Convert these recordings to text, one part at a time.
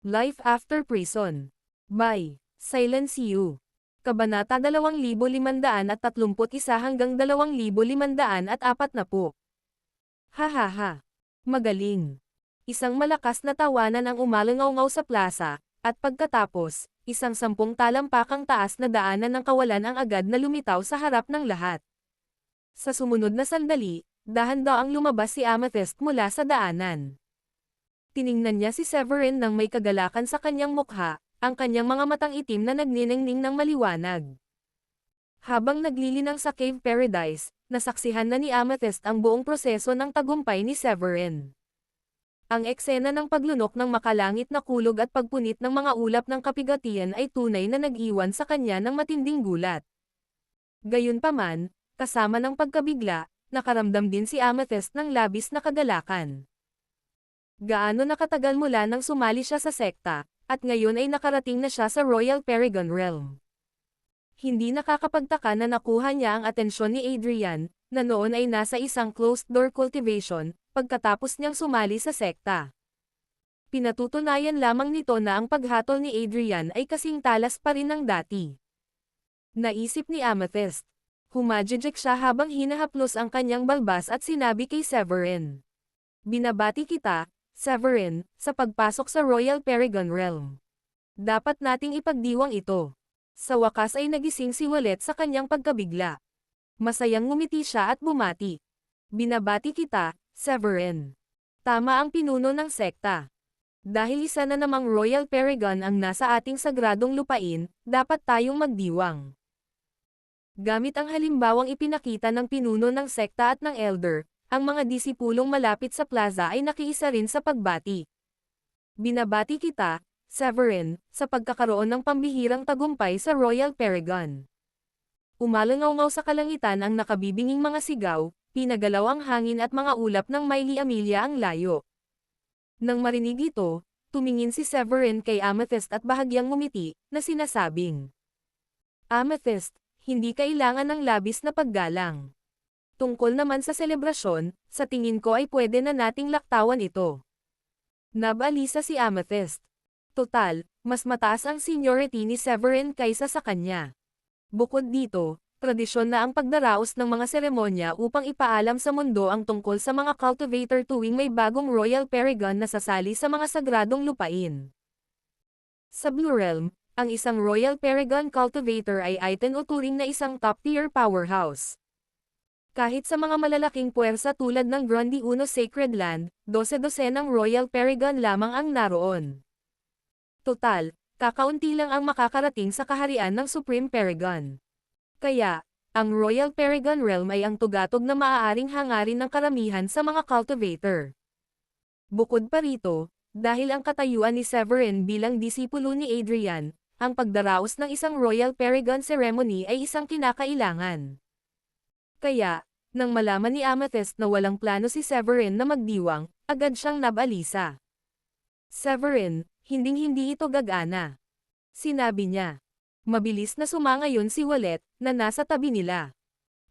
Life After Prison. By Silence You. Kabanata 2531 hanggang 2540. Hahaha. Magaling. Isang malakas na tawanan ang umalangaw-ngaw sa plaza, at pagkatapos, isang 10 talampakang taas na daanan ng kawalan ang agad na lumitaw sa harap ng lahat. Sa sumunod na sandali, dahan-daang lumabas si Amethyst mula sa daanan. Tiningnan niya si Severin nang may kagalakan sa kanyang mukha, ang kanyang mga matang itim na nagniningning ng maliwanag. Habang naglilinang sa Cave Paradise, nasaksihan na ni Amethyst ang buong proseso ng tagumpay ni Severin. Ang eksena ng paglunok ng makalangit na kulog at pagpunit ng mga ulap ng kapigatian ay tunay na nag-iwan sa kanya ng matinding gulat. Gayunpaman, kasama ng pagkabigla, nakaramdam din si Amethyst ng labis na kagalakan. Gaano nakatagal mula nang sumali siya sa sekta, at ngayon ay nakarating na siya sa Royal Paragon Realm. Hindi nakakapagtaka na nakuha niya ang atensyon ni Adrian, na noon ay nasa isang closed-door cultivation, pagkatapos niyang sumali sa sekta. Pinatutunayan lamang nito na ang paghatol ni Adrian ay kasing talas pa rin ng dati. Naisip ni Amethyst. Humajijek siya habang hinahaplos ang kanyang balbas at sinabi kay Severin. Binabati kita, Severin, sa pagpasok sa Royal Paragon Realm. Dapat nating ipagdiwang ito. Sa wakas ay nagising si Wallet sa kanyang pagkabigla. Masayang ngumiti siya at bumati. Binabati kita, Severin. Tama ang pinuno ng sekta. Dahil isa na namang Royal Paragon ang nasa ating sagradong lupain, dapat tayong magdiwang. Gamit ang halimbawang ipinakita ng pinuno ng sekta at ng elder, ang mga disipulong malapit sa plaza ay nakiisa rin sa pagbati. Binabati kita, Severin, sa pagkakaroon ng pambihirang tagumpay sa Royal Paragon. Umalangaw-ngaw sa kalangitan ang nakabibinging mga sigaw, pinagalaw ang hangin at mga ulap ng may liamilya ang layo. Nang marinig ito, tumingin si Severin kay Amethyst at bahagyang ngumiti, na sinasabing, Amethyst, hindi kailangan ng labis na paggalang. Tungkol naman sa selebrasyon, sa tingin ko ay pwede na nating laktawan ito. Nabalisa si Amethyst. Total, mas mataas ang seniority ni Severin kaysa sa kanya. Bukod dito, tradisyon na ang pagdaraos ng mga seremonya upang ipaalam sa mundo ang tungkol sa mga cultivator tuwing may bagong Royal Paragon na sasali sa mga sagradong lupain. Sa Blue Realm, ang isang Royal Paragon cultivator ay itinuturing na isang top-tier powerhouse. Kahit sa mga malalaking puwersa tulad ng Grundy Uno Sacred Land, 12-dosenang Royal Paragon lamang ang naroon. Total, kakaunti lang ang makakarating sa kaharian ng Supreme Paragon. Kaya, ang Royal Paragon Realm ay ang tugatog na maaaring hangarin ng karamihan sa mga cultivator. Bukod pa rito, dahil ang katayuan ni Severin bilang disipulo ni Adrian, ang pagdaraos ng isang Royal Paragon ceremony ay isang kinakailangan. Kaya, nang malaman ni Amethyst na walang plano si Severin na magdiwang, agad siyang nabalisa. Severin, hinding-hindi ito gagana. Sinabi niya. Mabilis na sumangayon si Wallet, na nasa tabi nila.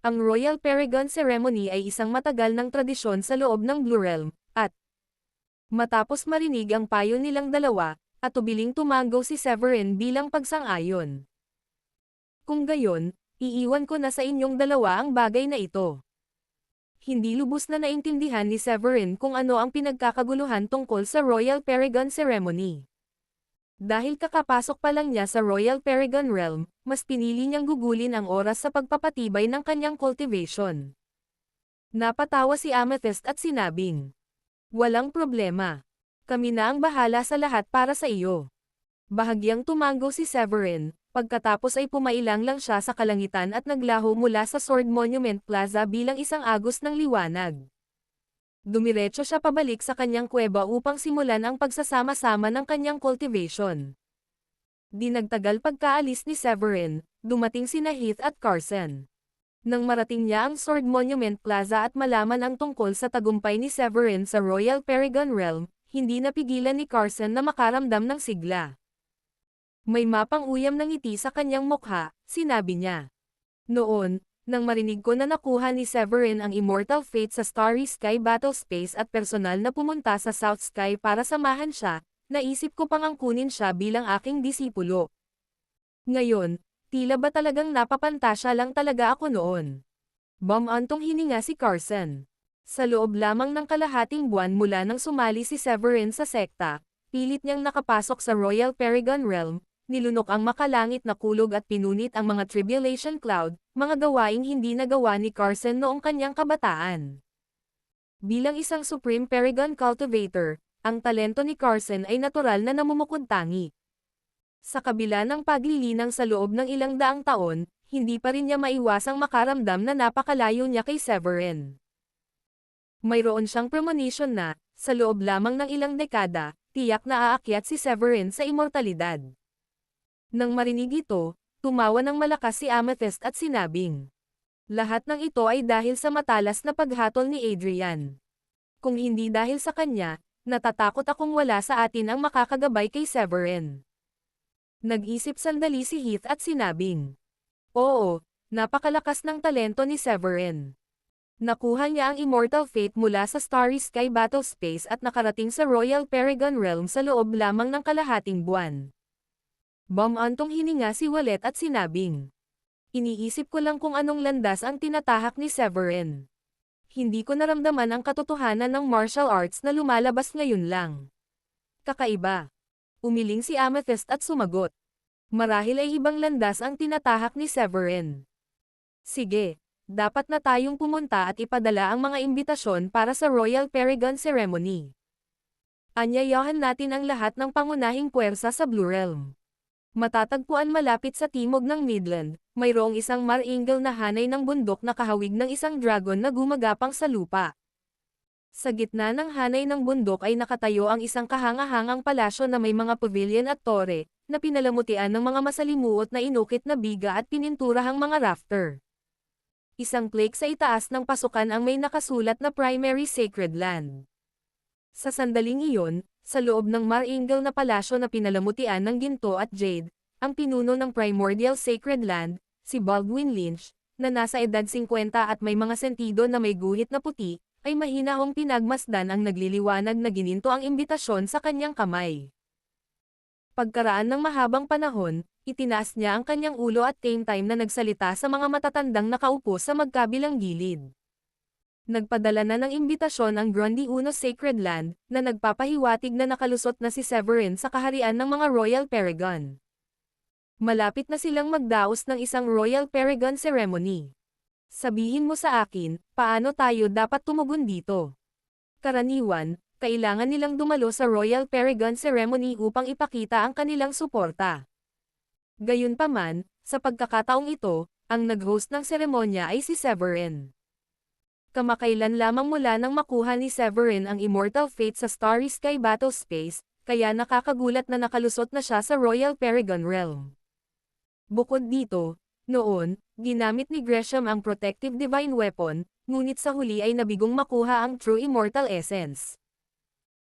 Ang Royal Paragon Ceremony ay isang matagal ng tradisyon sa loob ng Blue Realm, at matapos marinig ang payo nilang dalawa, at tubiling tumango si Severin bilang pagsang-ayon. Kung gayon, iiwan ko na sa inyong dalawa ang bagay na ito. Hindi lubos na naintindihan ni Severin kung ano ang pinagkakaguluhan tungkol sa Royal Paragon Ceremony. Dahil kakapasok pa lang niya sa Royal Paragon Realm, mas pinili niyang gugulin ang oras sa pagpapatibay ng kanyang cultivation. Napatawa si Amethyst at sinabing, walang problema. Kami na ang bahala sa lahat para sa iyo. Bahagyang tumango si Severin, pagkatapos ay pumailang lang siya sa kalangitan at naglaho mula sa Sword Monument Plaza bilang isang agos ng liwanag. Dumiretso siya pabalik sa kanyang kuweba upang simulan ang pagsasama-sama ng kanyang cultivation. Di nagtagal pagkaalis ni Severin, dumating sina Heath at Carson. Nang marating niya ang Sword Monument Plaza at malaman ang tungkol sa tagumpay ni Severin sa Royal Paragon Realm, hindi napigilan ni Carson na makaramdam ng sigla. May mapang-uyam ng ngiti sa kanyang mukha, sinabi niya. Noon, nang marinig ko na nakuha ni Severin ang Immortal Fate sa Starry Sky Battle Space at personal na pumunta sa South Sky para samahan siya, naisip ko pang angkunin siya bilang aking disipulo. Ngayon, tila ba talagang napapantasya lang talaga ako noon. Bumantong hininga si Carson. Sa loob lamang ng kalahating buwan mula nang sumali si Severin sa sekta, pilit niyang nakapasok sa Royal Paragon Realm, nilunok ang makalangit na kulog at pinunit ang mga Tribulation Cloud, mga gawaing hindi nagawa ni Carson noong kanyang kabataan. Bilang isang Supreme Paragon Cultivator, ang talento ni Carson ay natural na namumukod-tangi. Sa kabila ng paglilinang sa loob ng ilang daang taon, hindi pa rin niya maiwasang makaramdam na napakalayo niya kay Severin. Mayroon siyang premonition na, sa loob lamang ng ilang dekada, tiyak na aakyat si Severin sa immortalidad. Nang marinig ito, tumawa ng malakas si Amethyst at sinabing, lahat ng ito ay dahil sa matalas na paghatol ni Adrian. Kung hindi dahil sa kanya, natatakot akong wala sa atin ang makakagabay kay Severin. Nag-isip sandali si Heath at sinabing, oo, napakalakas ng talento ni Severin. Nakuha niya ang Immortal Fate mula sa Starry Sky Battle Space at nakarating sa Royal Paragon Realm sa loob lamang ng kalahating buwan. Bumantong hininga si Wallet at sinabing, iniisip ko lang kung anong landas ang tinatahak ni Severin. Hindi ko naramdaman ang katotohanan ng martial arts na lumalabas ngayon lang. Kakaiba. Umiling si Amethyst at sumagot. Marahil ay ibang landas ang tinatahak ni Severin. Sige, dapat na tayong pumunta at ipadala ang mga imbitasyon para sa Royal Paragon Ceremony. Anyayahan natin ang lahat ng pangunahing puwersa sa Blue Realm. Matatagpuan malapit sa timog ng Midland, mayroong isang Mar-Angel na hanay ng bundok na kahawig ng isang dragon na gumagapang sa lupa. Sa gitna ng hanay ng bundok ay nakatayo ang isang kahanga-hangang palasyo na may mga pavilion at tore, na pinalamutian ng mga masalimuot na inukit na biga at pininturahang mga rafter. Isang plaque sa itaas ng pasukan ang may nakasulat na Primary Sacred Land. Sa sandaling iyon, sa loob ng Mar-Angel na palasyo na pinalamutian ng ginto at jade, ang pinuno ng Primordial Sacred Land, si Baldwin Lynch, na nasa edad 50 at may mga sentido na may guhit na puti, ay mahinahong pinagmasdan ang nagliliwanag na gininto ang imbitasyon sa kanyang kamay. Pagkaraan ng mahabang panahon, itinaas niya ang kanyang ulo at same time na nagsalita sa mga matatandang nakaupo sa magkabilang gilid. Nagpadala na ng imbitasyon ang Grundy Uno Sacred Land, na nagpapahiwatig na nakalusot na si Severin sa kaharian ng mga Royal Paragon. Malapit na silang magdaos ng isang Royal Paragon Ceremony. Sabihin mo sa akin, paano tayo dapat tumugon dito? Karaniwan, kailangan nilang dumalo sa Royal Paragon Ceremony upang ipakita ang kanilang suporta. Gayunpaman, sa pagkakataong ito, ang nag-host ng seremonya ay si Severin. Kamakailan lamang mula nang makuha ni Severin ang Immortal Fate sa Starry Sky Battle Space, kaya nakakagulat na nakalusot na siya sa Royal Paragon Realm. Bukod dito, noon, ginamit ni Gresham ang Protective Divine Weapon, ngunit sa huli ay nabigong makuha ang True Immortal Essence.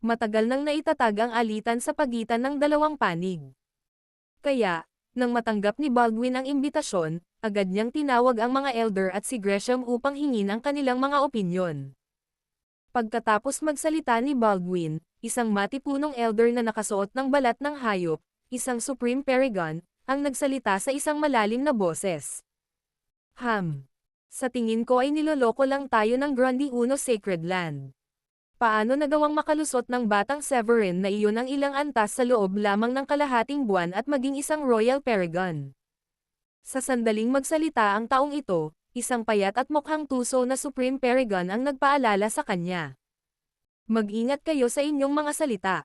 Matagal nang naitatag ang alitan sa pagitan ng dalawang panig. Kaya, nang matanggap ni Baldwin ang imbitasyon, agad niyang tinawag ang mga elder at si Gresham upang hingin ang kanilang mga opinyon. Pagkatapos magsalita ni Baldwin, isang matipunong elder na nakasuot ng balat ng hayop, isang Supreme Paragon, ang nagsalita sa isang malalim na boses. Sa tingin ko ay niloloko lang tayo ng Grundy Uno Sacred Land. Paano nagawang makalusot ng batang Severin na iyon ang ilang antas sa loob lamang ng kalahating buwan at maging isang Royal Paragon? Sa sandaling magsalita ang taong ito, isang payat at mukhang tuso na Supreme Paragon ang nagpaalala sa kanya. Mag-ingat kayo sa inyong mga salita.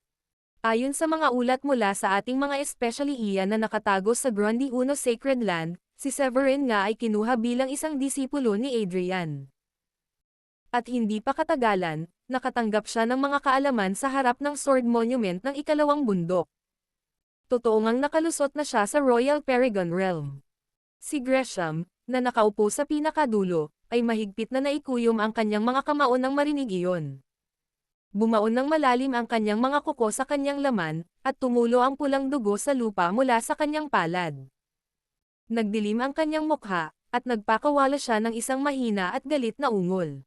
Ayon sa mga ulat mula sa ating mga especially iyan na nakatago sa Grundy Uno Sacred Land, si Severin nga ay kinuha bilang isang disipulo ni Adrian. At hindi pa katagalan, nakatanggap siya ng mga kaalaman sa harap ng Sword Monument ng ikalawang bundok. Totoo ngang nakalusot na siya sa Royal Paragon Realm. Si Gresham, na nakaupo sa pinakadulo, ay mahigpit na naikuyom ang kanyang mga kamao nang marinig iyon. Bumaon ng malalim ang kanyang mga kuko sa kanyang laman, at tumulo ang pulang dugo sa lupa mula sa kanyang palad. Nagdilim ang kanyang mukha, at nagpakawala siya ng isang mahina at galit na ungol.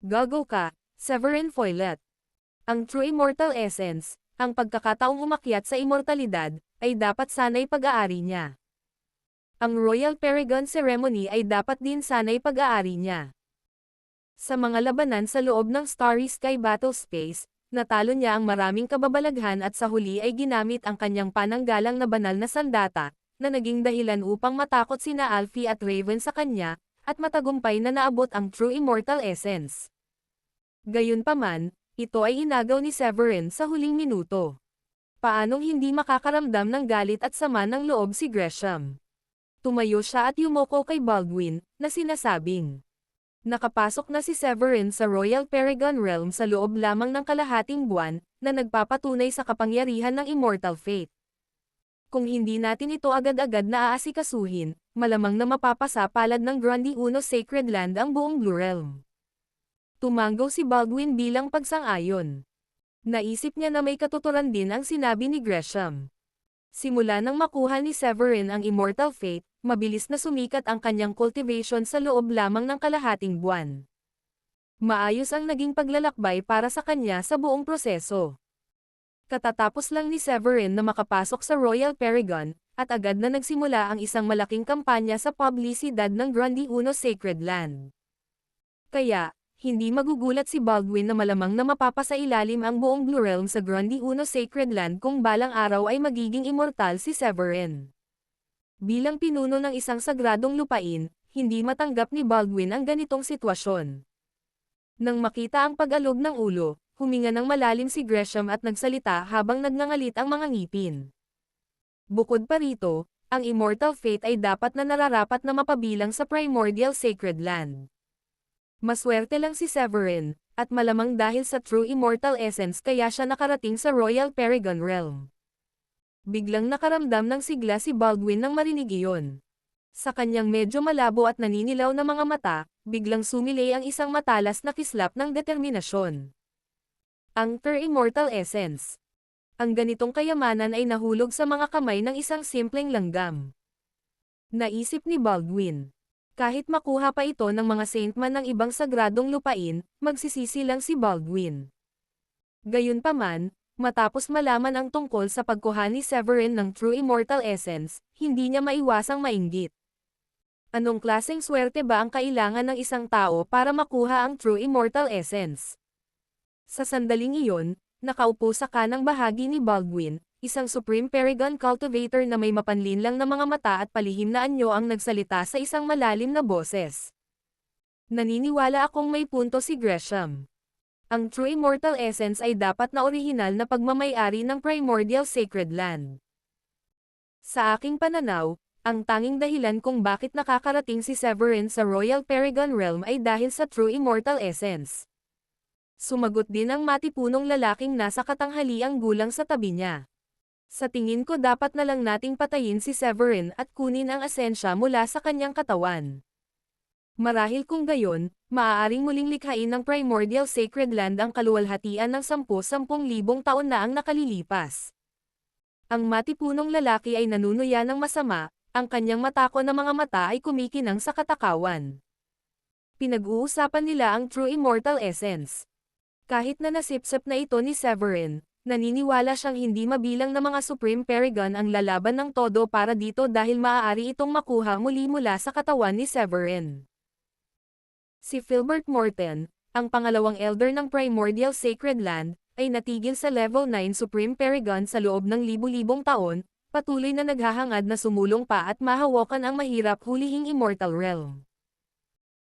Gago ka, Severin Foylet. Ang True Immortal Essence, ang pagkakataong umakyat sa immortalidad, ay dapat sana'y pag-aari niya. Ang Royal Paragon Ceremony ay dapat din sana'y pag-aari niya. Sa mga labanan sa loob ng Starry Sky Battle Space, natalo niya ang maraming kababalaghan at sa huli ay ginamit ang kanyang pananggalang na banal na sandata, na naging dahilan upang matakot sina Alfie at Raven sa kanya, at matagumpay na naabot ang True Immortal Essence. Gayunpaman, ito ay inagaw ni Severin sa huling minuto. Paanong hindi makakaramdam ng galit at sama ng loob si Gresham? Tumayo siya at yumoko kay Baldwin, na sinasabing, nakapasok na si Severin sa Royal Paragon Realm sa loob lamang ng kalahating buwan, na nagpapatunay sa kapangyarihan ng Immortal Fate. Kung hindi natin ito agad-agad na aasikasuhin, malamang na mapapasa palad ng Grundy Uno Sacred Land ang buong Blue Realm. Tumanggaw si Baldwin bilang pagsang-ayon. Naisip niya na may katuturan din ang sinabi ni Gresham. Simula nang makuha ni Severin ang Immortal Fate, mabilis na sumikat ang kanyang cultivation sa loob lamang ng kalahating buwan. Maayos ang naging paglalakbay para sa kanya sa buong proseso. Katatapos lang ni Severin na makapasok sa Royal Paragon, at agad na nagsimula ang isang malaking kampanya sa publisidad ng Grundy Uno Sacred Land. Kaya, hindi magugulat si Baldwin na malamang na mapapasailalim ang buong Blue Realm sa Grundy Uno Sacred Land kung balang araw ay magiging immortal si Severin. Bilang pinuno ng isang sagradong lupain, hindi matanggap ni Baldwin ang ganitong sitwasyon. Nang makita ang pag-alog ng ulo, huminga ng malalim si Gresham at nagsalita habang nagngangalit ang mga ngipin. Bukod pa rito, ang Immortal Fate ay dapat na nararapat na mapabilang sa Primordial Sacred Land. Maswerte lang si Severin, at malamang dahil sa True Immortal Essence kaya siya nakarating sa Royal Paragon Realm. Biglang nakaramdam ng sigla si Baldwin nang marinig iyon. Sa kanyang medyo malabo at naninilaw na mga mata, biglang sumilay ang isang matalas na kislap ng determinasyon. Ang True Immortal Essence. Ang ganitong kayamanan ay nahulog sa mga kamay ng isang simpleng langgam. Naisip ni Baldwin. Kahit makuha pa ito ng mga saintman ng ibang sagradong lupain, magsisisi lang si Baldwin. Gayunpaman, matapos malaman ang tungkol sa pagkuha ni Severin ng True Immortal Essence, hindi niya maiwasang mainggit. Anong klaseng swerte ba ang kailangan ng isang tao para makuha ang True Immortal Essence? Sa sandaling iyon, nakaupo sa kanang bahagi ni Baldwin, isang Supreme Paragon Cultivator na may mapanlinlang na mga mata at palihim na anyo ang nagsalita sa isang malalim na boses. Naniniwala akong may punto si Gresham. Ang True Immortal Essence ay dapat na orihinal na pagmamay-ari ng Primordial Sacred Land. Sa aking pananaw, ang tanging dahilan kung bakit nakakarating si Severin sa Royal Paragon Realm ay dahil sa True Immortal Essence. Sumagot din ang matipunong lalaking nasa katanghaliang gulang sa tabi niya. Sa tingin ko dapat na lang nating patayin si Severin at kunin ang asensya mula sa kanyang katawan. Marahil kung gayon, maaaring muling likhain ng Primordial Sacred Land ang kaluwalhatian ng 10,000 taon na ang nakalilipas. Ang matipunong lalaki ay nanunuya ng masama, ang kanyang matako na mga mata ay kumikinang sa katakawan. Pinag-uusapan nila ang True Immortal Essence. Kahit na nasipsip na ito ni Severin, naniniwala siyang hindi mabilang na mga Supreme Paragon ang lalaban ng todo para dito dahil maaari itong makuha muli mula sa katawan ni Severin. Si Philbert Morton, ang pangalawang elder ng Primordial Sacred Land, ay natigil sa Level 9 Supreme Paragon sa loob ng libu-libong taon, patuloy na naghahangad na sumulong pa at mahawakan ang mahirap hulihing Immortal Realm.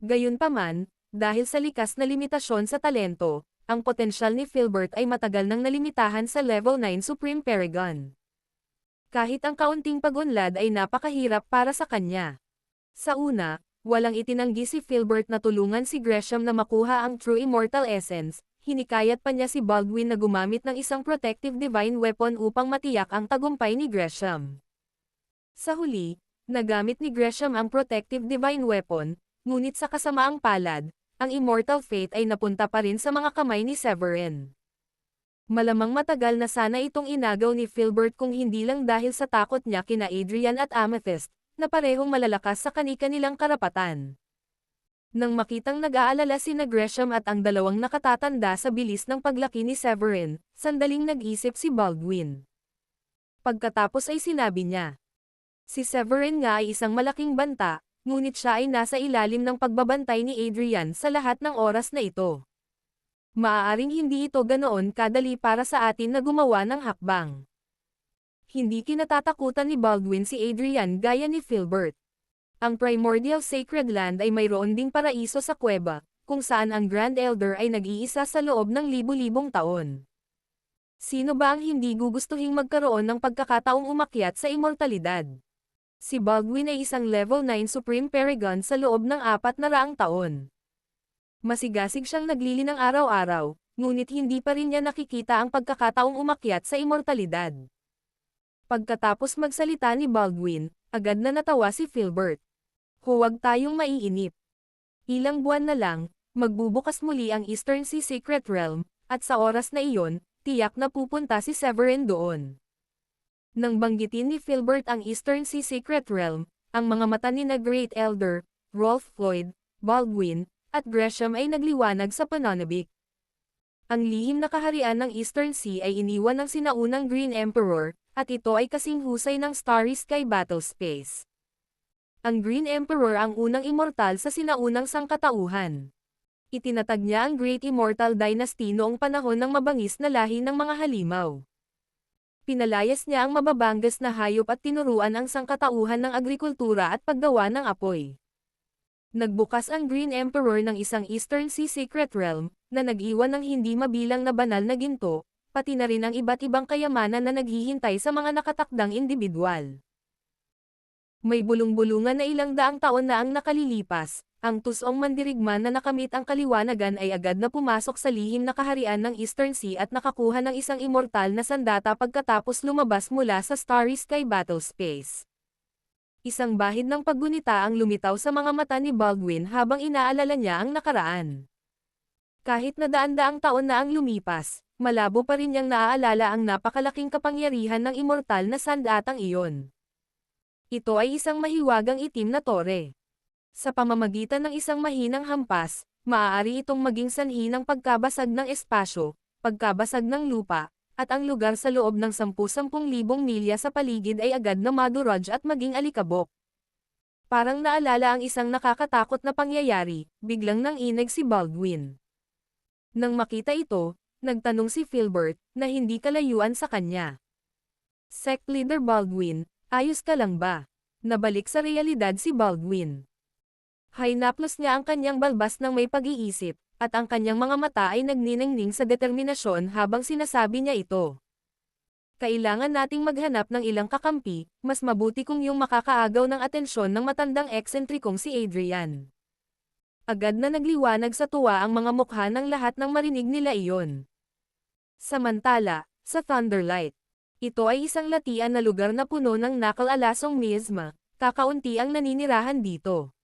Gayunpaman, dahil sa likas na limitasyon sa talento, ang potensyal ni Philbert ay matagal nang nalimitahan sa Level 9 Supreme Paragon. Kahit ang kaunting pag-unlad ay napakahirap para sa kanya. Sa una, walang itinanggi si Philbert na tulungan si Gresham na makuha ang True Immortal Essence, hinikayat pa niya si Baldwin na gumamit ng isang Protective Divine Weapon upang matiyak ang tagumpay ni Gresham. Sa huli, nagamit ni Gresham ang Protective Divine Weapon, ngunit sa kasamaang palad, ang Immortal Fate ay napunta pa rin sa mga kamay ni Severin. Malamang matagal na sana itong inagaw ni Philbert kung hindi lang dahil sa takot niya kina Adrian at Amethyst, na parehong malalakas sa kani-kanilang karapatan. Nang makitang nag-aalala sina Gresham at ang dalawang nakatatanda sa bilis ng paglaki ni Severin, sandaling nag-isip si Baldwin. Pagkatapos ay sinabi niya. Si Severin nga ay isang malaking banta, ngunit siya ay nasa ilalim ng pagbabantay ni Adrian sa lahat ng oras na ito. Maaaring hindi ito ganoon kadali para sa atin na gumawa ng hakbang. Hindi kinatatakutan ni Baldwin si Adrian gaya ni Filbert. Ang Primordial Sacred Land ay mayroon ding paraiso sa kuweba, kung saan ang Grand Elder ay nag-iisa sa loob ng libu-libong taon. Sino ba ang hindi gugustuhing magkaroon ng pagkakataong umakyat sa immortalidad? Si Baldwin ay isang level 9 Supreme Paragon sa loob ng 400 taon. Masigasig siyang naglilinang araw-araw, ngunit hindi pa rin niya nakikita ang pagkakataong umakyat sa immortalidad. Pagkatapos magsalita ni Baldwin, agad na natawa si Filbert. Huwag tayong maiinip. Ilang buwan na lang, magbubukas muli ang Eastern Sea Secret Realm, at sa oras na iyon, tiyak na pupunta si Severin doon. Nang banggitin ni Filbert ang Eastern Sea Secret Realm, ang mga mata ni na Great Elder, Rolf Floyd, Baldwin, at Gresham ay nagliwanag sa pananabik. Ang lihim na kaharian ng Eastern Sea ay iniwan ng sinaunang Green Emperor, at ito ay kasing husay ng Starry Sky Battle Space. Ang Green Emperor ang unang immortal sa sinaunang sangkatauhan. Itinatag niya ang Great Immortal Dynasty noong panahon ng mabangis na lahi ng mga halimaw. Pinalayas niya ang mababangas na hayop at tinuruan ang sangkatauhan ng agrikultura at paggawa ng apoy. Nagbukas ang Green Emperor ng isang Eastern Sea Secret Realm, na nag-iwan ng hindi mabilang na banal na ginto, pati na rin ang iba't ibang kayamanan na naghihintay sa mga nakatakdang individual. May bulong-bulungan na ilang daang taon na ang nakalilipas, ang tusong mandirigma na nakamit ang kaliwanagan ay agad na pumasok sa lihim na kaharian ng Eastern Sea at nakakuha ng isang immortal na sandata pagkatapos lumabas mula sa Starry Sky Battle Space. Isang bahid ng paggunita ang lumitaw sa mga mata ni Baldwin habang inaalala niya ang nakaraan. Kahit na daan-daang taon na ang lumipas, malabo pa rin niyang naaalala ang napakalaking kapangyarihan ng immortal na sandatang iyon. Ito ay isang mahiwagang itim na tore. Sa pamamagitan ng isang mahinang hampas, maaari itong maging sanhi ng pagkabasag ng espasyo, pagkabasag ng lupa, at ang lugar sa loob ng 10,000 milya sa paligid ay agad na madurog at maging alikabok. Parang naalala ang isang nakakatakot na pangyayari, biglang nanginig si Baldwin. Nang makita ito, nagtanong si Filbert, na hindi kalayuan sa kanya. Sect Leader Baldwin, ayos ka lang ba? Nabalik sa realidad si Baldwin. Hinaplos niya ang kanyang balbas ng may pag-iisip, at ang kanyang mga mata ay nagniningning sa determinasyon habang sinasabi niya ito. Kailangan nating maghanap ng ilang kakampi, mas mabuti kung yung makakaagaw ng atensyon ng matandang eksentrikong si Adrian. Agad na nagliwanag sa tuwa ang mga mukha ng lahat ng marinig nila iyon. Samantala, sa Thunderlight, ito ay isang latian na lugar na puno ng nakal-alasong miasma, kakaunti ang naninirahan dito.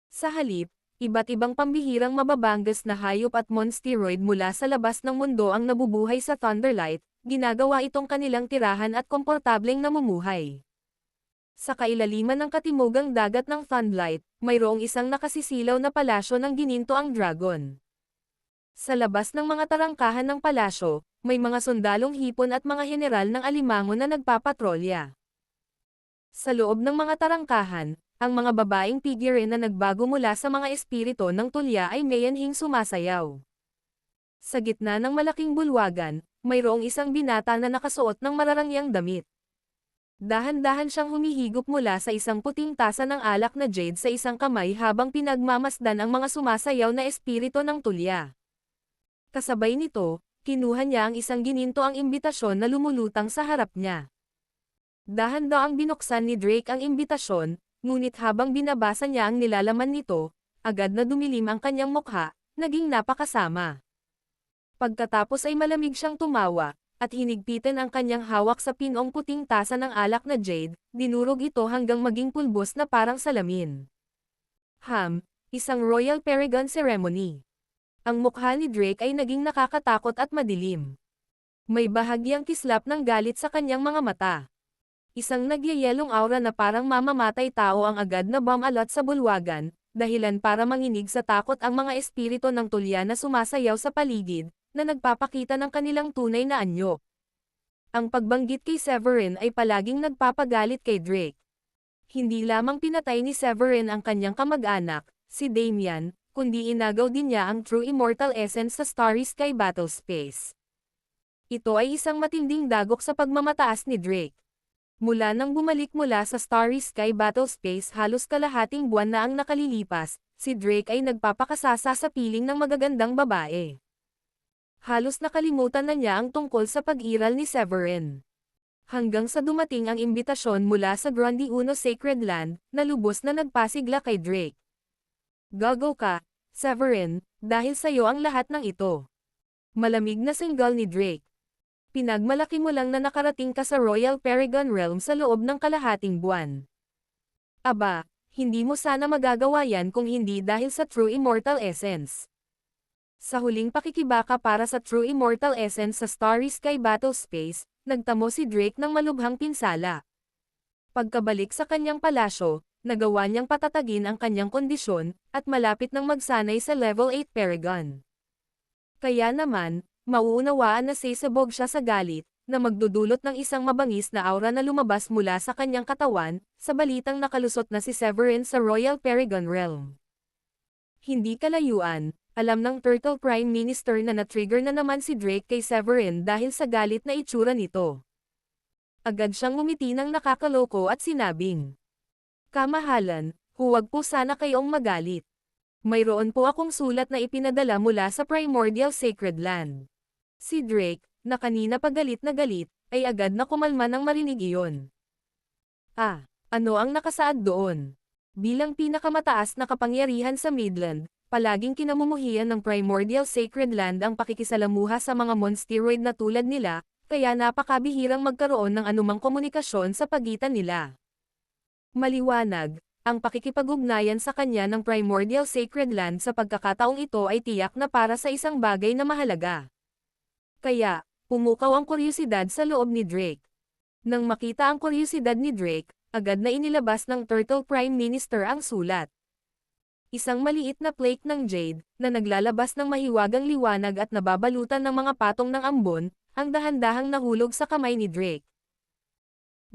Sa halip, iba't ibang pambihirang mababangas na hayop at monsteroid mula sa labas ng mundo ang nabubuhay sa Thunderlight, ginagawa itong kanilang tirahan at komportableng namumuhay. Sa kailaliman ng katimugang dagat ng Thunderlight, mayroong isang nakasisilaw na palasyo ng gininto ang dragon. Sa labas ng mga tarangkahan ng palasyo, may mga sundalong hipon at mga heneral ng alimango na nagpapatrolya. Sa loob ng mga tarangkahan, ang mga babaeng figurine na nagbago mula sa mga espirito ng tulya ay mayanhing sumasayaw. Sa gitna ng malaking bulwagan, mayroong isang binata na nakasuot ng mararangyang damit. Dahan-dahan siyang humihigop mula sa isang puting tasa ng alak na jade sa isang kamay habang pinagmamasdan ang mga sumasayaw na espirito ng tulya. Kasabay nito, kinuha niya ang isang gininto ang imbitasyon na lumulutang sa harap niya. Dahan-daang binuksan ni Drake ang imbitasyon, ngunit habang binabasa niya ang nilalaman nito, agad na dumilim ang kanyang mukha, naging napakasama. Pagkatapos ay malamig siyang tumawa, at hinigpitan ang kanyang hawak sa pinong puting tasa ng alak na jade, dinurog ito hanggang maging pulbos na parang salamin. Isang Royal Paragon Ceremony. Ang mukha ni Drake ay naging nakakatakot at madilim. May bahagyang kislap ng galit sa kanyang mga mata. Isang nagyayelong aura na parang mamamatay tao ang agad na bumalot sa bulwagan, dahilan para manginig sa takot ang mga espiritu ng tulya na sumasayaw sa paligid, na nagpapakita ng kanilang tunay na anyo. Ang pagbanggit kay Severin ay palaging nagpapagalit kay Drake. Hindi lamang pinatay ni Severin ang kanyang kamag-anak, si Damian, kundi inagaw din niya ang True Immortal Essence sa Starry Sky Battlespace. Ito ay isang matinding dagok sa pagmamataas ni Drake. Mula nang bumalik mula sa Starry Sky Battlespace halos kalahating buwan na ang nakalilipas, si Drake ay nagpapakasasa sa piling ng magagandang babae. Halos nakalimutan na niya ang tungkol sa pag-iral ni Severin. Hanggang sa dumating ang imbitasyon mula sa Grundy Uno Sacred Land, na lubos na nagpasigla kay Drake. Gago ka, Severin, dahil sa'yo ang lahat ng ito. Malamig na single ni Drake. Pinagmalaki mo lang na nakarating ka sa Royal Paragon Realm sa loob ng kalahating buwan. Aba, hindi mo sana magagawa yan kung hindi dahil sa True Immortal Essence. Sa huling pakikibaka para sa True Immortal Essence sa Starry Sky Battlespace, nagtamo si Drake ng malubhang pinsala. Pagkabalik sa kanyang palasyo, nagawa niyang patatagin ang kanyang kondisyon, at malapit nang magsanay sa Level 8 Paragon. Kaya naman, mauunawaan na sasabog siya sa galit, na magdudulot ng isang mabangis na aura na lumabas mula sa kanyang katawan, sa balitang nakalusot na si Severin sa Royal Paragon Realm. Hindi kalayuan, alam ng Turtle Prime Minister na na-trigger na naman si Drake kay Severin dahil sa galit na itsura nito. Agad siyang ngumiti ng nakakaloko at sinabing, "Kamahalan, huwag po sana kayong magalit. Mayroon po akong sulat na ipinadala mula sa Primordial Sacred Land." Si Drake, na kanina pa galit na galit, ay agad na kumalma nang marinig iyon. Ano ang nakasaad doon? Bilang pinakamataas na kapangyarihan sa Midland, palaging kinamumuhian ng Primordial Sacred Land ang pakikisalamuha sa mga monsteroid na tulad nila, kaya napakabihirang magkaroon ng anumang komunikasyon sa pagitan nila. Maliwanag, ang pakikipag-ugnayan sa kanya ng Primordial Sacred Land sa pagkakataong ito ay tiyak na para sa isang bagay na mahalaga. Kaya, pumukaw ang kuryosidad sa loob ni Drake. Nang makita ang kuryosidad ni Drake, agad na inilabas ng Turtle Prime Minister ang sulat. Isang maliit na flake ng jade, na naglalabas ng mahiwagang liwanag at nababalutan ng mga patong ng ambon, ang dahan-dahang nahulog sa kamay ni Drake.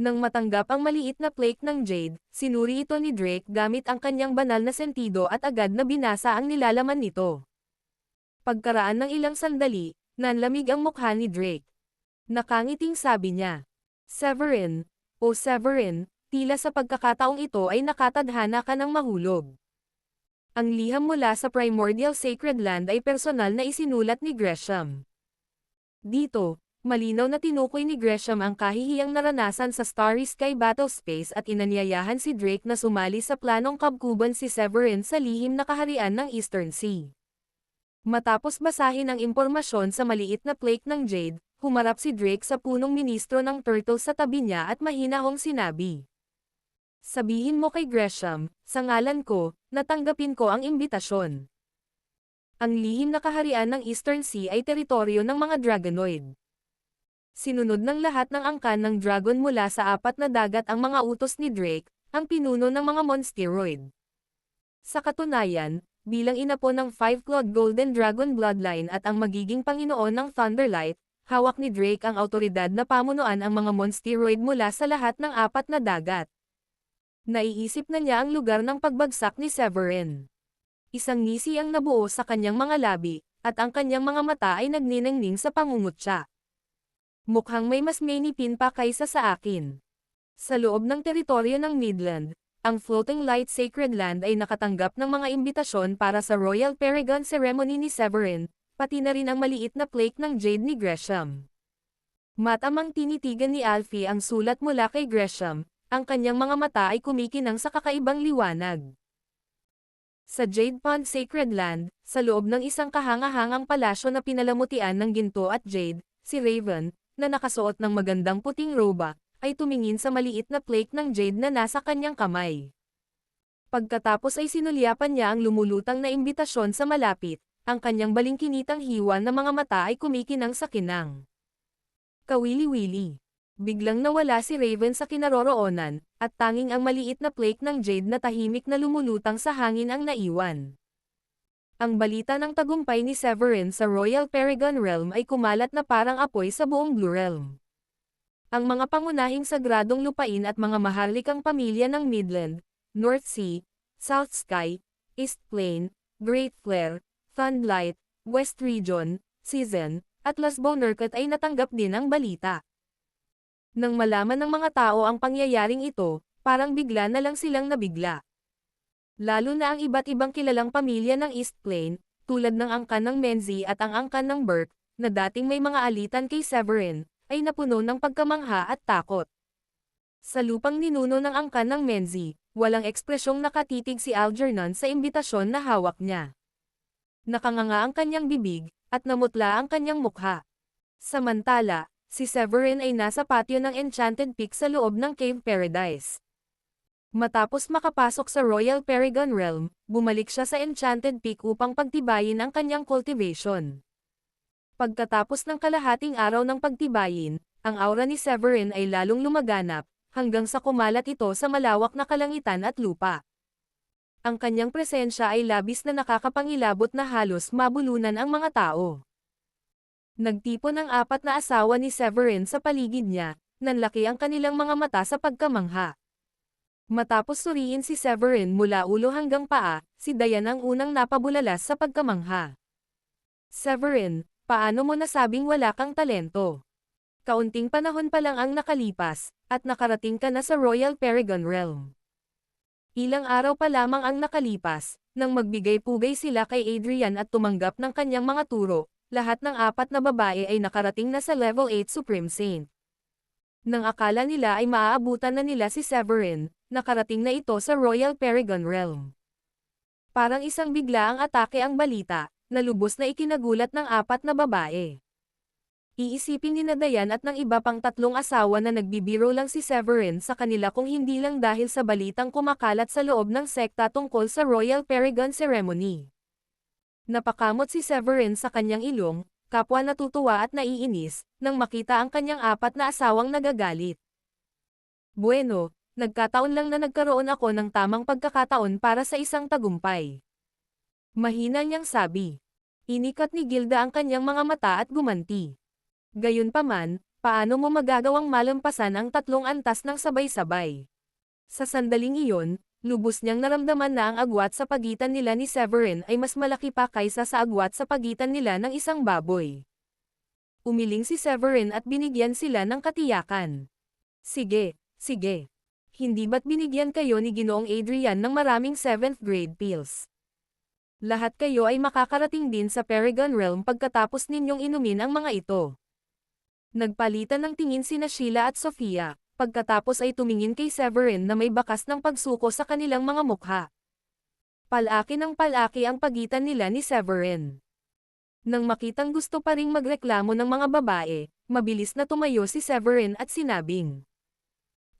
Nang matanggap ang maliit na flake ng jade, sinuri ito ni Drake gamit ang kanyang banal na sentido at agad na binasa ang nilalaman nito. Pagkaraan ng ilang sandali, nanlamig ang mukha ni Drake. Nakangiting sabi niya, "Severin, o Severin, tila sa pagkakataong ito ay nakatadhana ka ng mahulog." Ang liham mula sa Primordial Sacred Land ay personal na isinulat ni Gresham. Dito, malinaw na tinukoy ni Gresham ang kahihiyang naranasan sa Starry Sky Battlespace at inanyayahan si Drake na sumali sa planong kabkuban si Severin sa lihim na kaharian ng Eastern Sea. Matapos basahin ang impormasyon sa maliit na flake ng jade, humarap si Drake sa punong ministro ng Turtle sa tabi niya at mahinahong sinabi, "Sabihin mo kay Gresham, sa ngalan ko, natanggapin ko ang imbitasyon." Ang lihim na kaharian ng Eastern Sea ay teritoryo ng mga Dragonoid. Sinunod ng lahat ng angkan ng dragon mula sa apat na dagat ang mga utos ni Drake, ang pinuno ng mga monsteroid. Sa katunayan, bilang inapo ng Five-Clawed Golden Dragon Bloodline at ang magiging Panginoon ng Thunderlight, hawak ni Drake ang autoridad na pamunuan ang mga monsteroid mula sa lahat ng apat na dagat. Naiisip na niya ang lugar ng pagbagsak ni Severin. Isang ngisi ang nabuo sa kanyang mga labi, at ang kanyang mga mata ay nagniningning sa pangungutya. "Mukhang may mas mainipin pa kaysa sa akin." Sa loob ng teritoryo ng Midland, ang Floating Light Sacred Land ay nakatanggap ng mga imbitasyon para sa Royal Paragon Ceremony ni Severin, pati na rin ang maliit na flake ng jade ni Gresham. Matamang tinitigan ni Alfie ang sulat mula kay Gresham, ang kanyang mga mata ay kumikinang sa kakaibang liwanag. Sa Jade Pond Sacred Land, sa loob ng isang kahanga-hangang palasyo na pinalamutian ng ginto at jade, si Raven, na nakasuot ng magandang puting roba, ay tumingin sa maliit na flake ng jade na nasa kanyang kamay. Pagkatapos ay sinulyapan niya ang lumulutang na imbitasyon sa malapit, ang kanyang balingkinitang hiwa na mga mata ay kumikinang sa kinang. "Kawili-wili. Biglang nawala si Raven sa kinaroroonan, at tanging ang maliit na flake ng jade na tahimik na lumulutang sa hangin ang naiwan. Ang balita ng tagumpay ni Severin sa Royal Paragon Realm ay kumalat na parang apoy sa buong Blue Realm. Ang mga pangunahing sagradong lupain at mga maharlikang pamilya ng Midland, North Sea, South Sky, East Plain, Great Flare, Thunderlight, West Region, Season, at Lasbo Nurkut ay natanggap din ang balita. Nang malaman ng mga tao ang pangyayaring ito, parang bigla na lang silang nabigla. Lalo na ang iba't ibang kilalang pamilya ng East Plain, tulad ng angkan ng Menzie at ang angkan ng Burke, na dating may mga alitan kay Severin, ay napuno ng pagkamangha at takot. Sa lupang ninuno ng angkan ng Menzie, walang ekspresyong nakatitig si Algernon sa imbitasyon na hawak niya. Nakanganga ang kanyang bibig, at namutla ang kanyang mukha. Samantala, si Severin ay nasa patio ng Enchanted Peak sa loob ng Cave Paradise. Matapos makapasok sa Royal Paragon Realm, bumalik siya sa Enchanted Peak upang pagtibayin ang kanyang cultivation. Pagkatapos ng kalahating araw ng pagtibayin, ang aura ni Severin ay lalong lumaganap, hanggang sa kumalat ito sa malawak na kalangitan at lupa. Ang kanyang presensya ay labis na nakakapangilabot na halos mabulunan ang mga tao. Nagtipon ang 4 na asawa ni Severin sa paligid niya, nanlaki ang kanilang mga mata sa pagkamangha. Matapos suriin si Severin mula ulo hanggang paa, si Diane ang unang napabulalas sa pagkamangha. Severin, paano mo nasabing wala kang talento? Kaunting panahon pa lang ang nakalipas, at nakarating ka na sa Royal Paragon Realm. Ilang araw pa lamang ang nakalipas, nang magbigay-pugay sila kay Adrian at tumanggap ng kanyang mga turo, lahat ng 4 na babae ay nakarating na sa level 8 Supreme Saint. Nang akala nila ay maaabutan na nila si Severin, nakarating na ito sa Royal Paragon Realm. Parang isang bigla ang atake ang balita, na lubos na ikinagulat ng 4 na babae. Iisipin ni Diane at ng iba pang 3 asawa na nagbibiro lang si Severin sa kanila kung hindi lang dahil sa balitang kumakalat sa loob ng sekta tungkol sa Royal Paragon Ceremony. Napakamot si Severin sa kanyang ilong, kapwa natutuwa at naiinis, nang makita ang kanyang 4 na asawang nagagalit. Bueno, nagkataon lang na nagkaroon ako ng tamang pagkakataon para sa isang tagumpay. Mahina niyang sabi. Inikat ni Gilda ang kanyang mga mata at gumanti. Gayunpaman, paano mo magagawang malampasan ang 3 antas ng sabay-sabay? Sa sandaling iyon, lubos niyang naramdaman na ang agwat sa pagitan nila ni Severin ay mas malaki pa kaysa sa agwat sa pagitan nila ng isang baboy. Umiling si Severin at binigyan sila ng katiyakan. Sige, sige. Hindi ba't binigyan kayo ni Ginoong Adrian ng maraming 7th grade pills? Lahat kayo ay makakarating din sa Paragon Realm pagkatapos ninyong inumin ang mga ito. Nagpalitan ng tingin sina Sheila at Sofia. Pagkatapos ay tumingin kay Severin na may bakas ng pagsuko sa kanilang mga mukha. Palaki ng palaki ang pagitan nila ni Severin. Nang makitang gusto pa ring magreklamo ng mga babae, mabilis na tumayo si Severin at sinabing,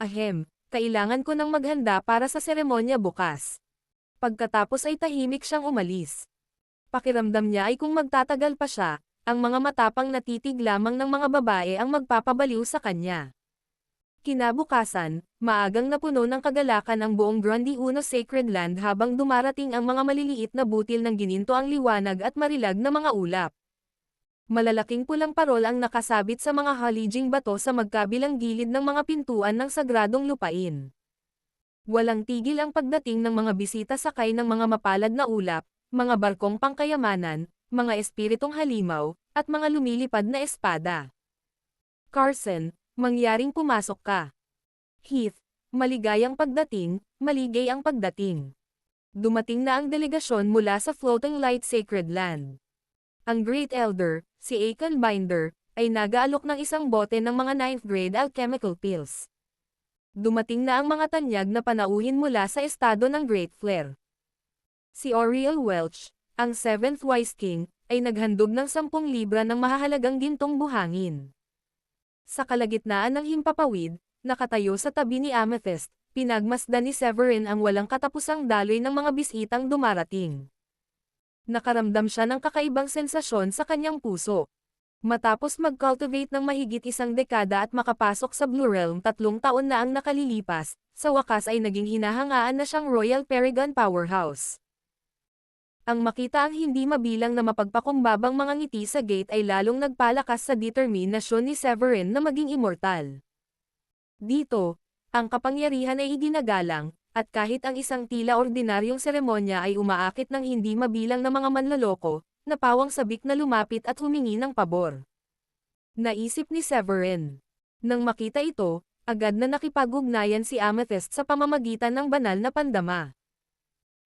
"Ahem, kailangan ko nang maghanda para sa seremonya bukas." Pagkatapos ay tahimik siyang umalis. Pakiramdam niya ay kung magtatagal pa siya, ang mga matapang na titig lamang ng mga babae ang magpapabaliw sa kanya. Kinabukasan, maagang napuno ng kagalakan ang buong Grundy Uno Sacred Land habang dumarating ang mga maliliit na butil ng gininto ang liwanag at marilag na mga ulap. Malalaking pulang parol ang nakasabit sa mga halijing bato sa magkabilang gilid ng mga pintuan ng sagradong lupain. Walang tigil ang pagdating ng mga bisita sakay ng mga mapalad na ulap, mga barkong pangkayamanan, mga espiritong halimaw, at mga lumilipad na espada. Carson, mangyaring pumasok ka. Heath, maligayang pagdating, maligay ang pagdating. Dumating na ang delegasyon mula sa Floating Light Sacred Land. Ang Great Elder, si Aiken Binder, ay nag-aalok ng isang bote ng mga 9th grade alchemical pills. Dumating na ang mga tanyag na panauhin mula sa estado ng Great Flare. Si Oriel Welch, ang 7th Wise King, ay naghandog ng 10 libra ng mahahalagang gintong buhangin. Sa kalagitnaan ng himpapawid, nakatayo sa tabi ni Amethyst, pinagmasdan ni Severin ang walang katapusang daloy ng mga bisitang dumarating. Nakaramdam siya ng kakaibang sensasyon sa kanyang puso. Matapos mag-cultivate ng mahigit isang dekada at makapasok sa Blue Realm 3 taon na ang nakalilipas, sa wakas ay naging hinahangaan na siyang Royal Paragon Powerhouse. Ang makita ang hindi mabilang na mapagpakumbabang mga ngiti sa gate ay lalong nagpalakas sa determinasyon ni Severin na maging immortal. Dito, ang kapangyarihan ay iginagalang, at kahit ang isang tila ordinaryong seremonya ay umaakit ng hindi mabilang na mga manloloko, napawang sabik na lumapit at humingi ng pabor. Naisip ni Severin. Nang makita ito, agad na nakipag-ugnayan si Amethyst sa pamamagitan ng banal na pandama.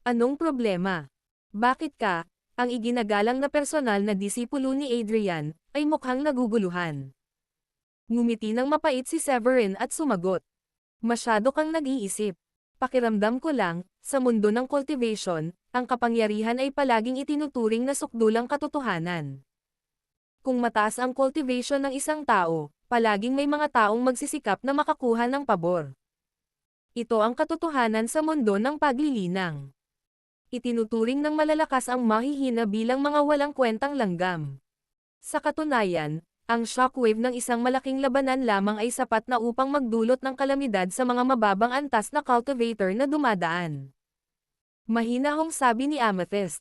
Anong problema? Bakit ka, ang iginagalang na personal na disipulo ni Adrian, ay mukhang naguguluhan? Ngumiti ng mapait si Severin at sumagot. Masyado kang nag-iisip. Pakiramdam ko lang, sa mundo ng cultivation, ang kapangyarihan ay palaging itinuturing na sukdulang katotohanan. Kung mataas ang cultivation ng isang tao, palaging may mga taong magsisikap na makakuha ng pabor. Ito ang katotohanan sa mundo ng paglilinang. Itinuturing ng malalakas ang mahihina bilang mga walang kwentang langgam. Sa katunayan, ang shockwave ng isang malaking labanan lamang ay sapat na upang magdulot ng kalamidad sa mga mababang antas na cultivator na dumadaan. Mahinahong sabi ni Amethyst.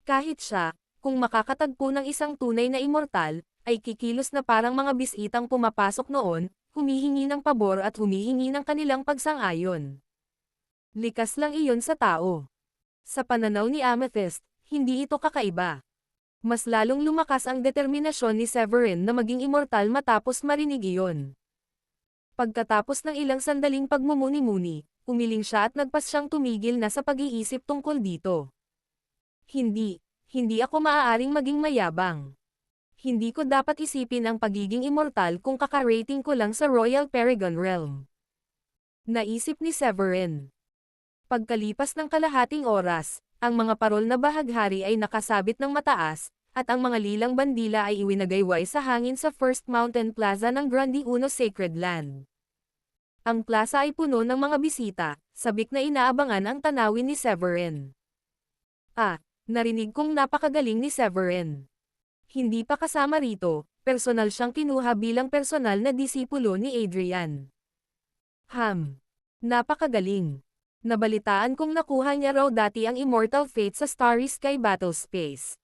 Kahit siya, kung makakatagpo ng isang tunay na immortal, ay kikilos na parang mga bisitang pumapasok noon, humihingi ng pabor at humihingi ng kanilang pagsang-ayon. Likas lang iyon sa tao. Sa pananaw ni Amethyst, hindi ito kakaiba. Mas lalong lumakas ang determinasyon ni Severin na maging immortal matapos marinig iyon. Pagkatapos ng ilang sandaling pagmumuni-muni, umiling siya at nagpasyang tumigil na sa pag-iisip tungkol dito. Hindi ako maaaring maging mayabang. Hindi ko dapat isipin ang pagiging immortal kung kakarating ko lang sa Royal Paragon Realm. Naisip ni Severin. Pagkalipas ng kalahating oras, ang mga parol na bahaghari ay nakasabit ng mataas, at ang mga lilang bandila ay iwinagayway sa hangin sa First Mountain Plaza ng Grande Uno Sacred Land. Ang plaza ay puno ng mga bisita, sabik na inaabangan ang tanawin ni Severin. Narinig kong napakagaling ni Severin. Hindi pa kasama rito, personal siyang kinuha bilang personal na disipulo ni Adrian. Napakagaling. Nabalitaan kong nakuha niya raw dati ang Immortal Fate sa Starry Sky Battle Space.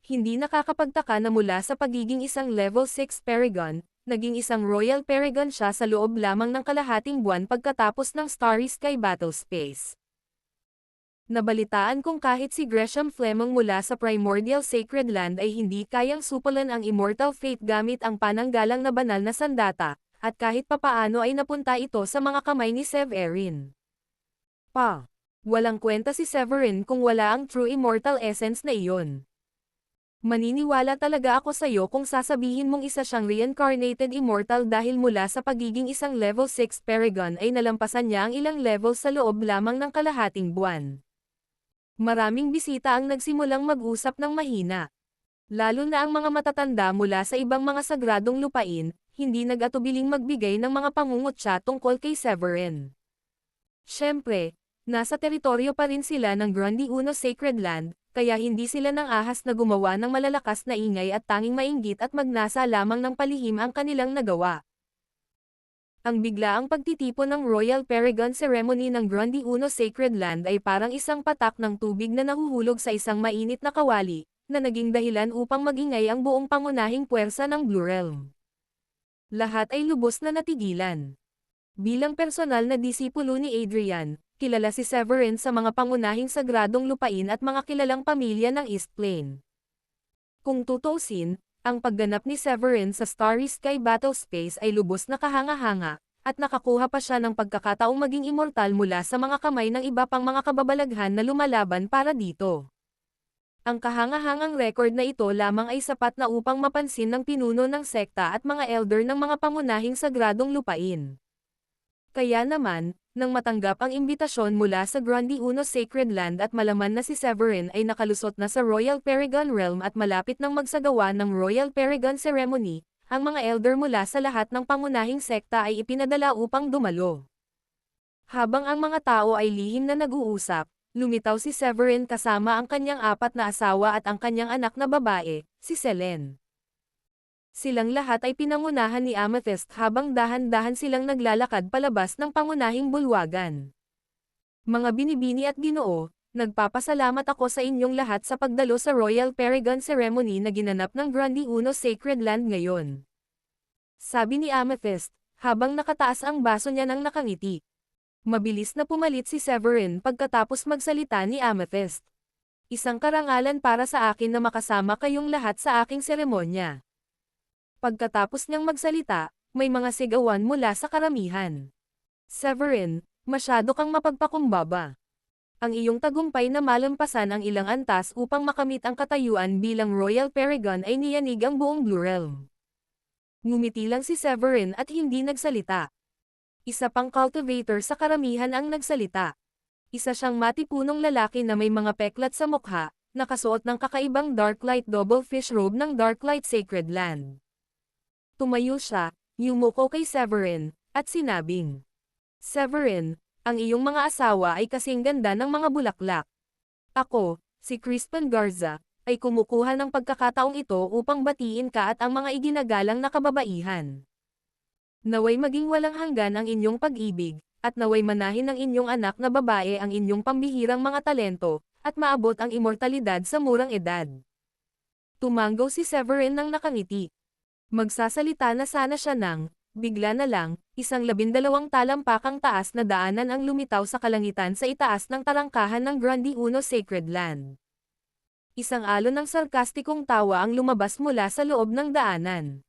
Hindi nakakapagtaka na mula sa pagiging isang level 6 Paragon, naging isang Royal Paragon siya sa loob lamang ng kalahating buwan pagkatapos ng Starry Sky Battle Space. Nabalitaan kong kahit si Gresham Fleming mula sa Primordial Sacred Land ay hindi kayang supalan ang Immortal Fate gamit ang pananggalang na banal na sandata, at kahit papaano ay napunta ito sa mga kamay ni Severin. Walang kwenta si Severin kung wala ang true immortal essence na iyon. Maniniwala talaga ako sa'yo kung sasabihin mong isa siyang reincarnated immortal dahil mula sa pagiging isang level 6 Paragon ay nalampasan niya ang ilang level sa loob lamang ng kalahating buwan. Maraming bisita ang nagsimulang mag-usap ng mahina. Lalo na ang mga matatanda mula sa ibang mga sagradong lupain, hindi nag-atubiling magbigay ng mga pangungutya tungkol kay Severin. Siyempre, nasa teritoryo pa rin sila ng Grande Uno Sacred Land, kaya hindi sila nang ahas na gumawa ng malalakas na ingay at tanging mainggit at magnasa lamang ng palihim ang kanilang nagawa. Ang biglaang pagtitipon ng Royal Paragon Ceremony ng Grande Uno Sacred Land ay parang isang patak ng tubig na nahuhulog sa isang mainit na kawali, na naging dahilan upang magingay ang buong pangunahing puwersa ng Blue Realm. Lahat ay lubos na natigilan. Bilang personal na disipulo ni Adrian, kilala si Severin sa mga pangunahing sagradong lupain at mga kilalang pamilya ng East Plain. Kung tutuusin, ang pagganap ni Severin sa Starry Sky Battle Space ay lubos na kahanga-hanga, at nakakuha pa siya ng pagkakataong maging immortal mula sa mga kamay ng iba pang mga kababalaghan na lumalaban para dito. Ang kahangahangang record na ito lamang ay sapat na upang mapansin ng pinuno ng sekta at mga elder ng mga pangunahing sagradong lupain. Kaya naman, nang matanggap ang imbitasyon mula sa Grande Uno Sacred Land at malaman na si Severin ay nakalusot na sa Royal Paragon Realm at malapit nang magsagawa ng Royal Paragon Ceremony, ang mga elder mula sa lahat ng pangunahing sekta ay ipinadala upang dumalo. Habang ang mga tao ay lihim na nag-uusap, lumitaw si Severin kasama ang kanyang 4 na asawa at ang kanyang anak na babae, si Selene. Silang lahat ay pinangunahan ni Amethyst habang dahan-dahan silang naglalakad palabas ng pangunahing bulwagan. Mga binibini at ginoo, nagpapasalamat ako sa inyong lahat sa pagdalo sa Royal Paragon Ceremony na ginanap ng Grandi Uno Sacred Land ngayon. Sabi ni Amethyst, habang nakataas ang baso niya ng nakangiti. Mabilis na pumalit si Severin pagkatapos magsalita ni Amethyst. Isang karangalan para sa akin na makasama kayong lahat sa aking seremonya. Pagkatapos niyang magsalita, may mga sigawan mula sa karamihan. Severin, masyado kang mapagpakumbaba. Ang iyong tagumpay na malampasan ang ilang antas upang makamit ang katayuan bilang Royal Paragon ay niyanig ang buong Blue Realm. Ngumiti lang si Severin at hindi nagsalita. Isa pang cultivator sa karamihan ang nagsalita. Isa siyang matipunong lalaki na may mga peklat sa mukha, nakasuot ng kakaibang Darklight Double Fish Robe ng Darklight Sacred Land. Tumayo siya, yumuko kay Severin, at sinabing, Severin, ang iyong mga asawa ay kasing ganda ng mga bulaklak. Ako, si Crispin Garza, ay kumukuha ng pagkakataong ito upang batiin ka at ang mga iginagalang na kababaihan. Naway maging walang hanggan ang inyong pag-ibig, at naway manahin ng inyong anak na babae ang inyong pambihirang mga talento, at maabot ang immortalidad sa murang edad. Tumanggaw si Severin ng nakangiti. Magsasalita na sana siya nang, bigla na lang, isang 12 talampakang taas na daanan ang lumitaw sa kalangitan sa itaas ng tarangkahan ng Grandi Uno Sacred Land. Isang alon ng sarkastikong tawa ang lumabas mula sa loob ng daanan.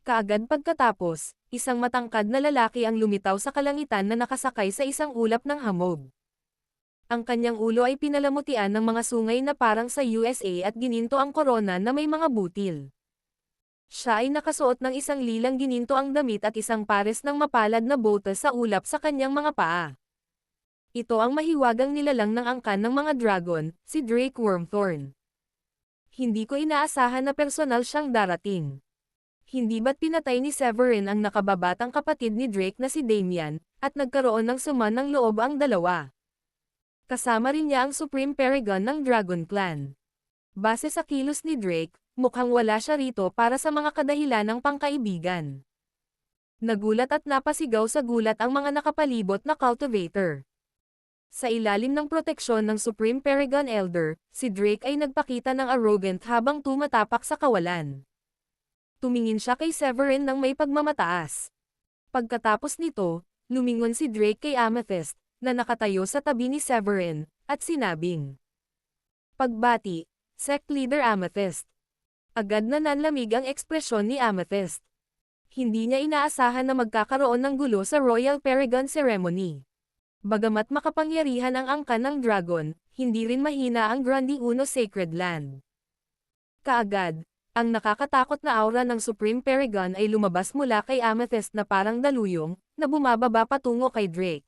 Kaagad pagkatapos, isang matangkad na lalaki ang lumitaw sa kalangitan na nakasakay sa isang ulap ng hamog. Ang kanyang ulo ay pinalamutian ng mga sungay na parang sa USA at gininto ang korona na may mga butil. Siya ay nakasuot ng isang lilang gininto ang damit at isang pares ng mapalad na botas sa ulap sa kanyang mga paa. Ito ang mahiwagang nilalang ng angkan ng mga dragon, si Drake Wormthorn. Hindi ko inaasahan na personal siyang darating. Hindi ba't pinatay ni Severin ang nakababatang kapatid ni Drake na si Damian, at nagkaroon ng sama ng loob ang dalawa. Kasama rin niya ang Supreme Paragon ng Dragon Clan. Base sa kilos ni Drake, mukhang wala siya rito para sa mga kadahilanang pangkaibigan. Nagulat at napasigaw sa gulat ang mga nakapalibot na cultivator. Sa ilalim ng proteksyon ng Supreme Paragon Elder, si Drake ay nagpakita ng arrogant habang tumatapak sa kawalan. Tumingin siya kay Severin ng may pagmamataas. Pagkatapos nito, lumingon si Drake kay Amethyst, na nakatayo sa tabi ni Severin, at sinabing, Pagbati, Sect Leader Amethyst. Agad na nanlamig ang ekspresyon ni Amethyst. Hindi niya inaasahan na magkakaroon ng gulo sa Royal Paragon Ceremony. Bagamat makapangyarihan ang angkan ng dragon, hindi rin mahina ang Grandi Uno Sacred Land. Kaagad, ang nakakatakot na aura ng Supreme Paragon ay lumabas mula kay Amethyst na parang daluyong, na bumababa patungo kay Drake.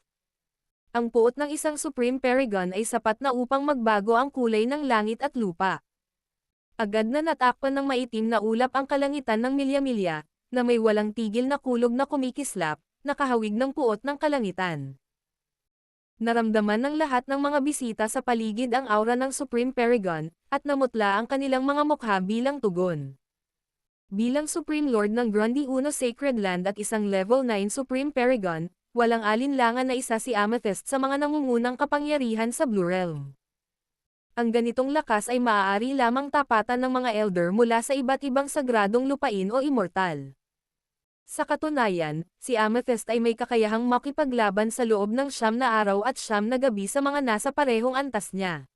Ang puot ng isang Supreme Paragon ay sapat na upang magbago ang kulay ng langit at lupa. Agad na natakpan ng maitim na ulap ang kalangitan ng milya-milya, na may walang tigil na kulog na kumikislap, nakahawig ng puot ng kalangitan. Naramdaman ng lahat ng mga bisita sa paligid ang aura ng Supreme Paragon, at namutla ang kanilang mga mukha bilang tugon. Bilang Supreme Lord ng Grandi Uno Sacred Land at isang Level 9 Supreme Paragon, walang alinlangan na isa si Amethyst sa mga nangungunang kapangyarihan sa Blue Realm. Ang ganitong lakas ay maaari lamang tapatan ng mga elder mula sa iba't ibang sagradong lupain o immortal. Sa katunayan, si Amethyst ay may kakayahang makipaglaban sa loob ng 9 na araw at 9 na gabi sa mga nasa parehong antas niya.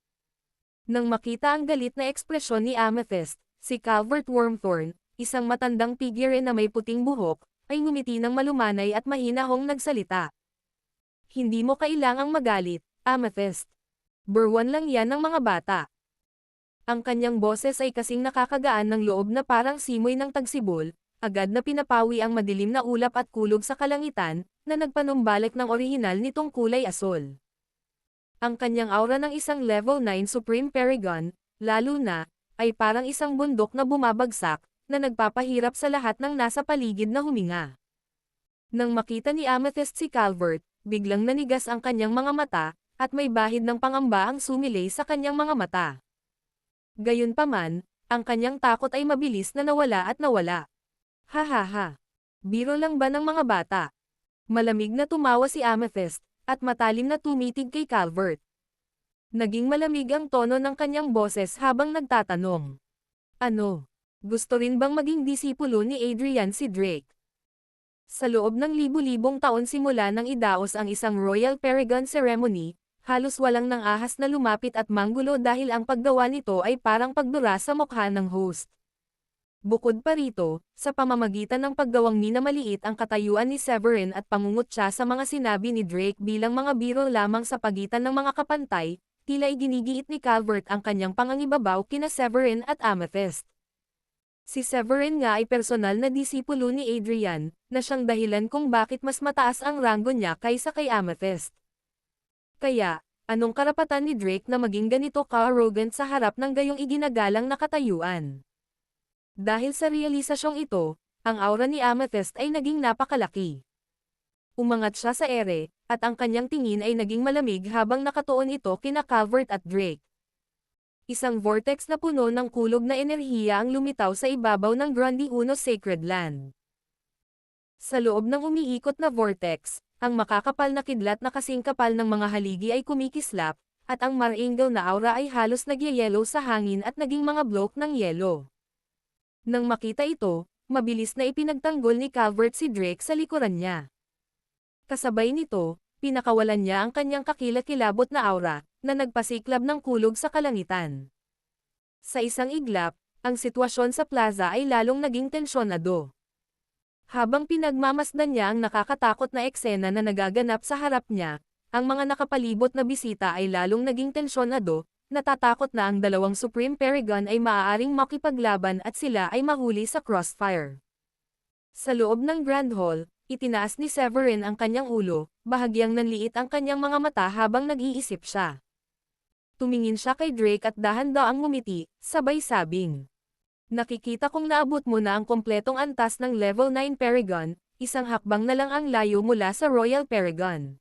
Nang makita ang galit na ekspresyon ni Amethyst, si Calvert Wormthorn, isang matandang figure na may puting buhok, ay ngumiti ng malumanay at mahinahong nagsalita. Hindi mo kailangang magalit, Amethyst. Burwan lang yan ng mga bata. Ang kanyang boses ay kasing nakakagaan ng loob na parang simoy ng tagsibol, agad na pinapawi ang madilim na ulap at kulog sa kalangitan, na nagpanumbalik ng orihinal nitong kulay asol. Ang kanyang aura ng isang Level 9 Supreme Paragon, lalo na, ay parang isang bundok na bumabagsak, na nagpapahirap sa lahat ng nasa paligid na huminga. Nang makita ni Amethyst si Calvert, biglang nanigas ang kanyang mga mata, at may bahid ng pangamba ang sumilay sa kanyang mga mata. Gayunpaman, ang kanyang takot ay mabilis na nawala at nawala. Ha ha ha. Biro lang ba ng mga bata? Malamig na tumawa si Amethyst, at matalim na tumitig kay Calvert. Naging malamig ang tono ng kanyang boses habang nagtatanong. Ano? Gusto rin bang maging disipulo ni Adrian si Drake? Sa loob ng libu-libong taon simula nang idaos ang isang Royal Paragon Ceremony, halos walang nang ahas na lumapit at manggulo dahil ang paggawa nito ay parang pagdura sa mukha ng host. Bukod pa rito, sa pamamagitan ng paggawang minamaliit ang katayuan ni Severin at pangungutya sa mga sinabi ni Drake bilang mga biro lamang sa pagitan ng mga kapantay, tila iginigiit ni Calvert ang kanyang pangangibabaw kina Severin at Amethyst. Si Severin nga ay personal na disipulo ni Adrian, na siyang dahilan kung bakit mas mataas ang ranggo niya kaysa kay Amethyst. Kaya, anong karapatan ni Drake na maging ganito ka-arrogant sa harap ng gayong iginagalang na katayuan? Dahil sa realisasyong ito, ang aura ni Amethyst ay naging napakalaki. Umangat siya sa ere, at ang kanyang tingin ay naging malamig habang nakatuon ito kina Calvert at Drake. Isang vortex na puno ng kulog na enerhiya ang lumitaw sa ibabaw ng Grundy Uno Sacred Land. Sa loob ng umiikot na vortex, ang makakapal na kidlat na kasing kapal ng mga haligi ay kumikislap, at ang mar-angel na aura ay halos nagyayelo sa hangin at naging mga bloke ng yelo. Nang makita ito, mabilis na ipinagtanggol ni Calvert si Drake sa likuran niya. Kasabay nito, pinakawalan niya ang kanyang kakilakilabot na aura, na nagpasiklab ng kulog sa kalangitan. Sa isang iglap, ang sitwasyon sa plaza ay lalong naging tensyonado. Habang pinagmamasdan niya ang nakakatakot na eksena na nagaganap sa harap niya, ang mga nakapalibot na bisita ay lalong naging tensyonado, natatakot na ang dalawang Supreme Paragon ay maaaring makipaglaban at sila ay mahuli sa crossfire. Sa loob ng Grand Hall, itinaas ni Severin ang kanyang ulo, bahagyang nanliit ang kanyang mga mata habang nag-iisip siya. Tumingin siya kay Drake at dahan-daang ngumiti, sabay sabing. Nakikita kong naabot mo na ang kompletong antas ng Level 9 Paragon, isang hakbang na lang ang layo mula sa Royal Paragon.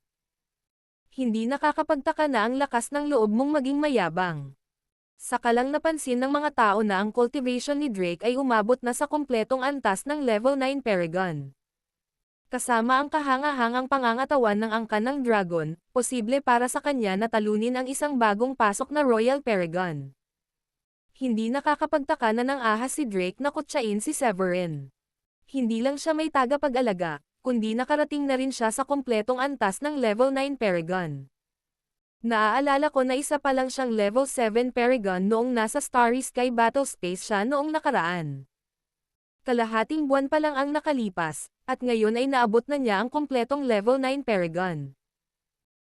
Hindi nakakapagtaka na ang lakas ng loob mong maging mayabang. Saka lang napansin ng mga tao na ang cultivation ni Drake ay umabot na sa kompletong antas ng Level 9 Paragon. Kasama ang kahanga-hangang pangangatawan ng angkan ng dragon, posible para sa kanya na talunin ang isang bagong pasok na Royal Paragon. Hindi nakakapagtaka na nang ahas si Drake na kutsain si Severin. Hindi lang siya may tagapag-alaga, kundi nakarating na rin siya sa kompletong antas ng Level 9 Paragon. Naaalala ko na isa pa lang siyang Level 7 Paragon noong nasa Starry Sky Battle Space siya noong nakaraan. Kalahating buwan pa lang ang nakalipas, at ngayon ay naabot na niya ang kompletong Level 9 Paragon.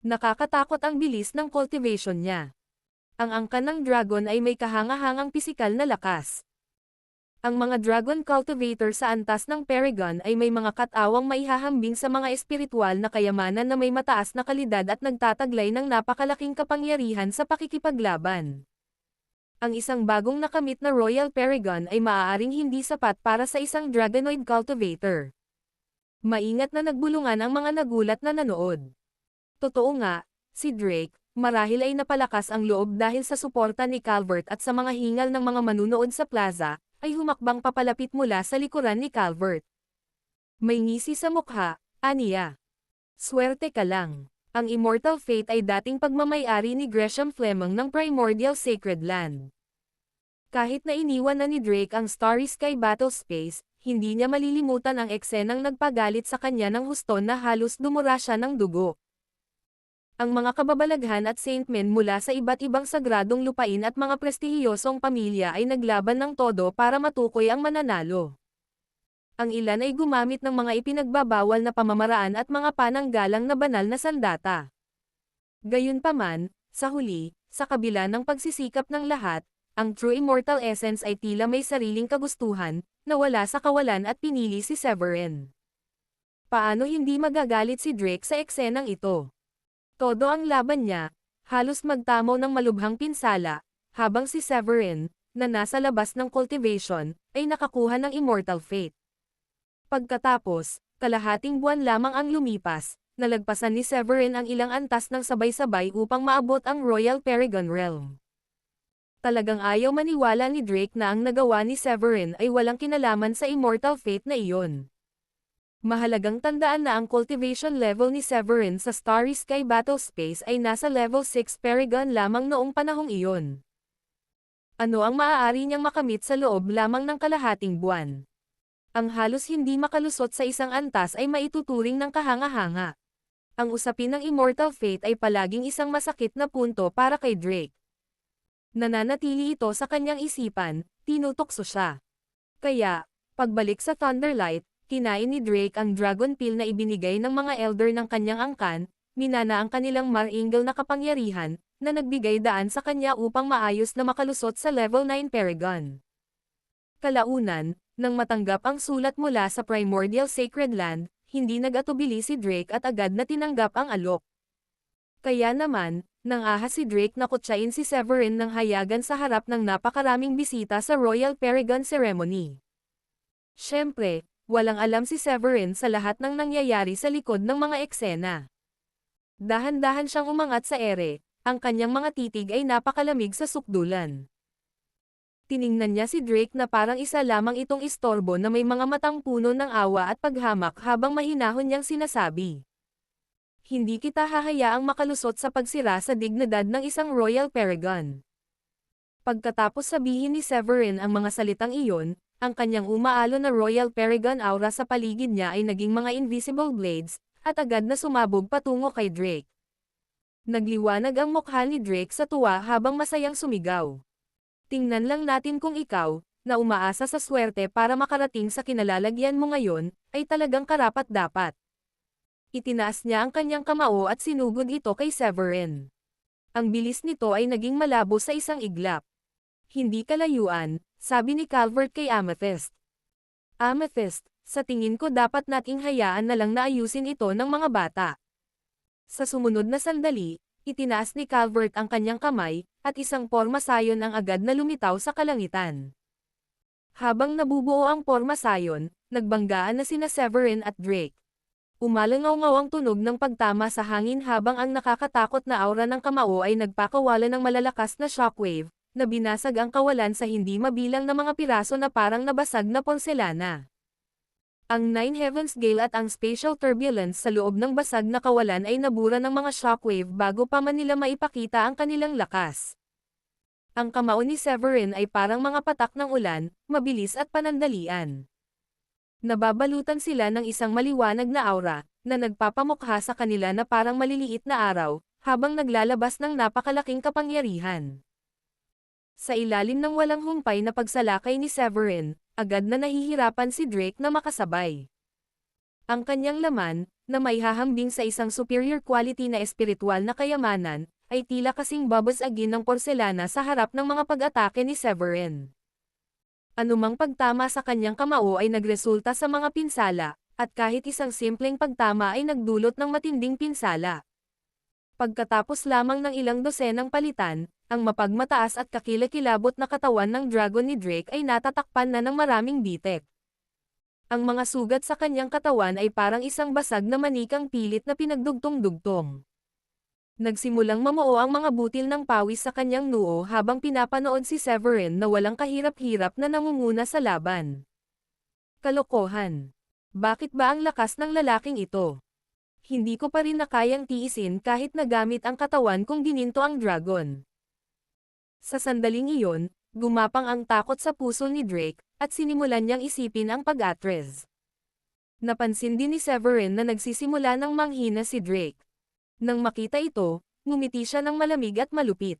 Nakakatakot ang bilis ng cultivation niya. Ang angkan ng dragon ay may kahanga-hangang pisikal na lakas. Ang mga dragon cultivator sa antas ng Paragon ay may mga katawang maihahambing sa mga espiritual na kayamanan na may mataas na kalidad at nagtataglay ng napakalaking kapangyarihan sa pakikipaglaban. Ang isang bagong nakamit na Royal Paragon ay maaaring hindi sapat para sa isang Dragonoid cultivator. Maingat na nagbulungan ang mga nagulat na nanood. Totoo nga, si Drake, marahil ay napalakas ang loob dahil sa suporta ni Calvert at sa mga hingal ng mga manunood sa plaza, ay humakbang papalapit mula sa likuran ni Calvert. May ngisi sa mukha, aniya. Swerte ka lang. Ang Immortal Fate ay dating pagmamay-ari ni Gresham Fleming ng Primordial Sacred Land. Kahit na iniwan na ni Drake ang Starry Sky Battle Space, hindi niya malilimutan ang eksenang nagpagalit sa kanya ng husto na halos dumura siya ng dugo. Ang mga kababalaghan at saintmen mula sa iba't ibang sagradong lupain at mga prestihiyosong pamilya ay naglaban ng todo para matukoy ang mananalo. Ang ilan ay gumamit ng mga ipinagbabawal na pamamaraan at mga pananggalang na banal na sandata. Gayunpaman, sa huli, sa kabila ng pagsisikap ng lahat, ang True Immortal Essence ay tila may sariling kagustuhan, na wala sa kawalan at pinili si Severin. Paano hindi magagalit si Drake sa eksenang ito? Todo ang laban niya, halos magtamo ng malubhang pinsala, habang si Severin, na nasa labas ng cultivation, ay nakakuha ng Immortal Fate. Pagkatapos, kalahating buwan lamang ang lumipas, nalagpasan ni Severin ang ilang antas ng sabay-sabay upang maabot ang Royal Paragon Realm. Talagang ayaw maniwala ni Drake na ang nagawa ni Severin ay walang kinalaman sa immortal fate na iyon. Mahalagang tandaan na ang cultivation level ni Severin sa Starry Sky Battlespace ay nasa level 6 Paragon lamang noong panahong iyon. Ano ang maaari niyang makamit sa loob lamang ng kalahating buwan? Ang halos hindi makalusot sa isang antas ay maituturing ng kahanga-hanga. Ang usapin ng immortal fate ay palaging isang masakit na punto para kay Drake. Nananatili ito sa kanyang isipan, tinutokso siya. Kaya, pagbalik sa Thunderlight, kinain ni Drake ang Dragon Pill na ibinigay ng mga Elder ng kanyang angkan, minana ang kanilang Mar-Angel na kapangyarihan, na nagbigay daan sa kanya upang maayos na makalusot sa level 9 Paragon. Kalaunan, nang matanggap ang sulat mula sa Primordial Sacred Land, hindi nag-atubili si Drake at agad na tinanggap ang alok. Kaya naman, nang ahas si Drake na kutsain si Severin ng hayagan sa harap ng napakaraming bisita sa Royal Paragon Ceremony. Siyempre, walang alam si Severin sa lahat ng nangyayari sa likod ng mga eksena. Dahan-dahan siyang umangat sa ere, ang kanyang mga titig ay napakalamig sa sukdulan. Tiningnan niya si Drake na parang isa lamang itong istorbo na may mga matang puno ng awa at paghamak habang mahinahon niyang sinasabi. Hindi kita hahayaang makalusot sa pagsira sa dignidad ng isang Royal Paragon. Pagkatapos sabihin ni Severin ang mga salitang iyon, ang kanyang umaalo na Royal Paragon aura sa paligid niya ay naging mga invisible blades, at agad na sumabog patungo kay Drake. Nagliwanag ang mukha ni Drake sa tuwa habang masayang sumigaw. Tingnan lang natin kung ikaw, na umaasa sa swerte para makarating sa kinalalagyan mo ngayon, ay talagang karapat-dapat. Itinaas niya ang kanyang kamao at sinugod ito kay Severin. Ang bilis nito ay naging malabo sa isang iglap. Hindi kalayuan, sabi ni Calvert kay Amethyst. Amethyst, sa tingin ko dapat nating hayaan na lang na ayusin ito ng mga bata. Sa sumunod na sandali, itinaas ni Calvert ang kanyang kamay, at isang pormasayon ang agad na lumitaw sa kalangitan. Habang nabubuo ang pormasayon, nagbanggaan na sina Severin at Drake. Umalangaw-ngaw ang tunog ng pagtama sa hangin habang ang nakakatakot na aura ng kamao ay nagpakawala ng malalakas na shockwave, na binasag ang kawalan sa hindi mabilang na mga piraso na parang nabasag na porselana. Ang Nine Heavens Gale at ang Spatial Turbulence sa loob ng basag na kawalan ay nabura ng mga shockwave bago pa man nila maipakita ang kanilang lakas. Ang kamao ni Severin ay parang mga patak ng ulan, mabilis at panandalian. Nababalutan sila ng isang maliwanag na aura, na nagpapamukha sa kanila na parang maliliit na araw, habang naglalabas ng napakalaking kapangyarihan. Sa ilalim ng walang humpay na pagsalakay ni Severin, agad na nahihirapan si Drake na makasabay. Ang kanyang laman, na may hahambing sa isang superior quality na espiritual na kayamanan, ay tila kasing babasagin ng porselana sa harap ng mga pag-atake ni Severin. Anumang pagtama sa kanyang kamao ay nagresulta sa mga pinsala, at kahit isang simpleng pagtama ay nagdulot ng matinding pinsala. Pagkatapos lamang ng ilang dosenang palitan, ang mapagmataas at kakilakilabot na katawan ng dragon ni Drake ay natatakpan na ng maraming bitek. Ang mga sugat sa kanyang katawan ay parang isang basag na manikang pilit na pinagdugtong-dugtong. Nagsimulang mamuo ang mga butil ng pawis sa kanyang noo habang pinapanood si Severin na walang kahirap-hirap na nangunguna sa laban. Kalokohan. Bakit ba ang lakas ng lalaking ito? Hindi ko pa rin na kayang tiisin kahit nagamit ang katawan kong gininto ang dragon. Sa sandaling iyon, gumapang ang takot sa puso ni Drake, at sinimulan niyang isipin ang pag-atres. Napansin din ni Severin na nagsisimula ng manghina si Drake. Nang makita ito, ngumiti siya ng malamig at malupit.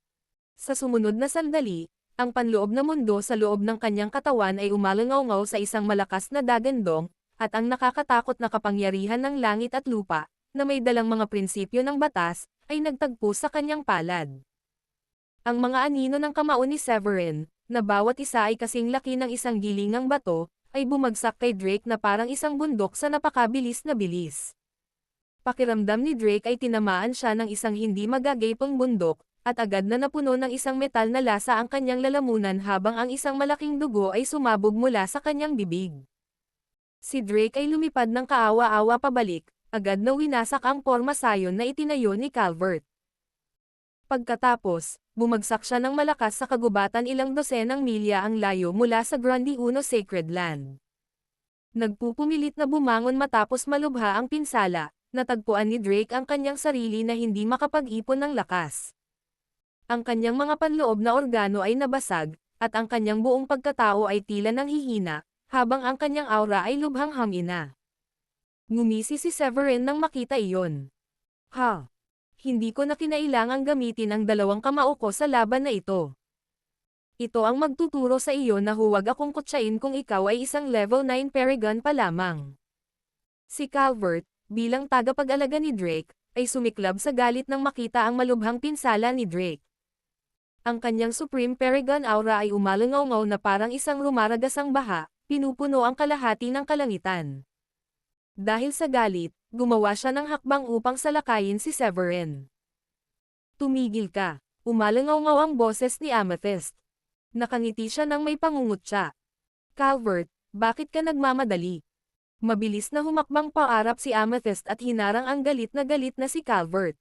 Sa sumunod na sandali, ang panloob na mundo sa loob ng kanyang katawan ay umalangaw-ngaw sa isang malakas na dagandong, at ang nakakatakot na kapangyarihan ng langit at lupa, na may dalang mga prinsipyo ng batas, ay nagtagpo sa kanyang palad. Ang mga anino ng kamao ni Severin, na bawat isa ay kasing laki ng isang gilingang bato, ay bumagsak kay Drake na parang isang bundok sa napakabilis na bilis. Pakiramdam ni Drake ay tinamaan siya ng isang hindi magagaypong bundok, at agad na napuno ng isang metal na lasa ang kanyang lalamunan habang ang isang malaking dugo ay sumabog mula sa kanyang bibig. Si Drake ay lumipad ng kaawa-awa pabalik, agad na winasak ang pormasayon na itinayo ni Calvert. Pagkatapos, bumagsak siya ng malakas sa kagubatan ilang dosenang milya ang layo mula sa Grandi Uno Sacred Land. Nagpupumilit na bumangon matapos malubha ang pinsala, natagpuan ni Drake ang kanyang sarili na hindi makapag-ipon ng lakas. Ang kanyang mga panloob na organo ay nabasag, at ang kanyang buong pagkatao ay tila nanghihina, habang ang kanyang aura ay lubhang hamina. Ngumisi si Severin nang makita iyon. Ha! Hindi ko na kinailangang gamitin ang dalawang kamao ko sa laban na ito. Ito ang magtuturo sa iyo na huwag akong kutsain kung ikaw ay isang level 9 Paragon pa lamang. Si Calvert, bilang tagapag-alaga ni Drake, ay sumiklab sa galit nang makita ang malubhang pinsala ni Drake. Ang kanyang Supreme Paragon aura ay umalangaw-ngaw na parang isang rumaragasang baha, pinupuno ang kalahati ng kalangitan. Dahil sa galit, gumawa siya ng hakbang upang salakayin si Severin. Tumigil ka, umalangaw-ngaw ang boses ni Amethyst. Nakangiti siya nang may pangungutya. Calvert, bakit ka nagmamadali? Mabilis na humakbang paarap si Amethyst at hinarang ang galit na si Calvert.